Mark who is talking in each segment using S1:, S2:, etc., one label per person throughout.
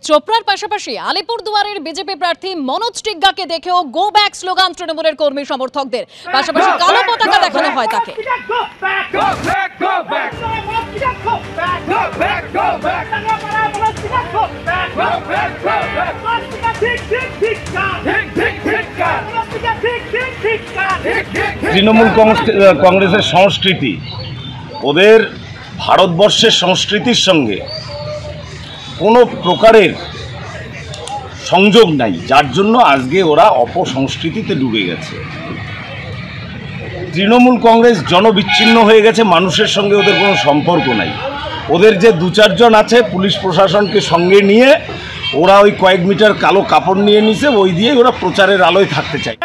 S1: চোপড়ার পাশাপাশি আলিপুরদুয়ারের বিজেপি প্রার্থী মনোজ টিগ্গাকে দেখেও গো ব্যাক স্লোগান তৃণমূলের কর্মী সমর্থকদের, পাশাপাশি কালো পতাকা দেখানো হয় তাকে।
S2: তৃণমূল কংগ্রেসের সংস্কৃতি ওদের ভারতবর্ষের সংস্কৃতির সঙ্গে কোনো প্রকারের সংযোগ নাই, যার জন্য আজকে ওরা অপসংস্কৃতিতে ডুবে গেছে। তৃণমূল কংগ্রেস জনবিচ্ছিন্ন হয়ে গেছে, মানুষের সঙ্গে ওদের কোনো সম্পর্ক নাই। ওদের যে দু চারজন আছে পুলিশ প্রশাসনকে সঙ্গে নিয়ে ওরা ওই কয়েক মিটার কালো কাপড় নিয়ে নিছে, ওই দিয়ে ওরা প্রচারের আলোয় থাকতে চায়।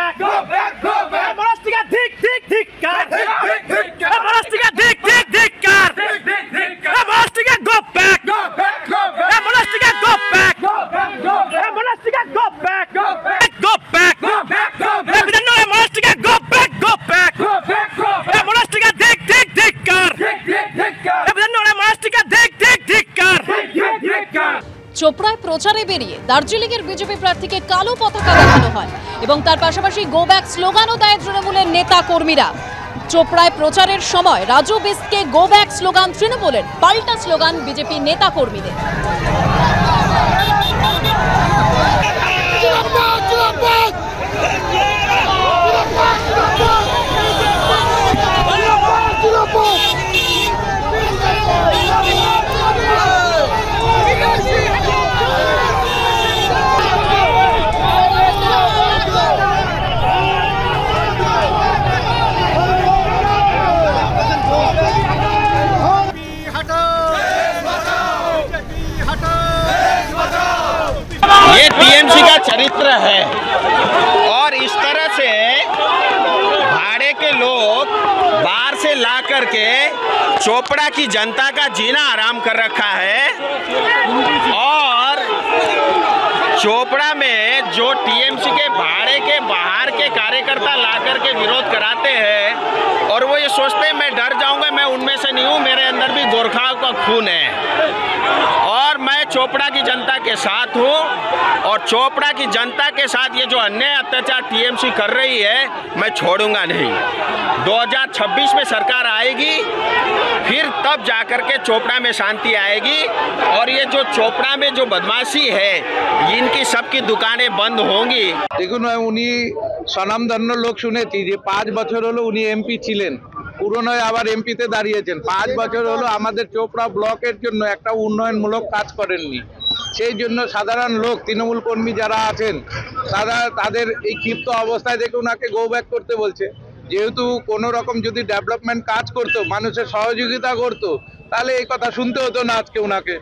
S1: চোপড়ায় প্রচারে বেরিয়ে দার্জিলিংয়ের বিজেপি প্রার্থীকে কালো পতাকা দেখানো হয় এবং তার পাশাপাশি গো ব্যাক স্লোগানও দেয় তৃণমূলের নেতা কর্মীরা। চোপড়ায় প্রচারের সময় রাজু বিস্টকে গো ব্যাক স্লোগান তৃণমূলের, পাল্টা স্লোগান বিজেপি নেতা কর্মীদের।
S3: ये टीएमसी का चरित्र है और इस तरह से भाड़े के लोग बाहर से ला करके चोपड़ा की जनता का जीना आराम कर रखा है। और चोपड़ा में जो टीएमसी के भाड़े के बाहर के कार्यकर्ता ला करके विरोध कराते हैं और वो ये सोचते हैं मैं डर जाऊंगा, मैं उनमें से नहीं हूँ, मेरे अंदर भी गोरखाओं का खून है और मैं चोपड़ा की जनता के साथ हूँ। और चोपड़ा की जनता के साथ ये जो अन्याय अत्याचार टीएमसी कर रही है मैं छोड़ूंगा नहीं। 2026 में सरकार आएगी, फिर तब जाकर के चोपड़ा में शांति आएगी और ये जो चोपड़ा में जो बदमाशी है इनकी सबकी दुकानें बंद होंगी।
S4: দেখুন উনি স্বনামধন্য লোক শুনেছি যে 5 বছর হলো উনি এমপি ছিলেন, পুরনো আবার এমপিতে দাঁড়িয়েছেন। 5 বছর হলো আমাদের চোপড়া ব্লকের জন্য একটা উন্নয়নমূলক কাজ করেননি। সেই জন্য সাধারণ লোক তৃণমূল কর্মী যারা আছেন তাদের এই ক্ষিপ্ত অবস্থায় দেখে ওনাকে গো ব্যাক করতে বলছে। যেহেতু কোনো রকম যদি ডেভেলপমেন্ট কাজ করতো, মানুষের সহযোগিতা করতো, তাহলে এই কথা শুনতে হতো না আজকে ওনাকে।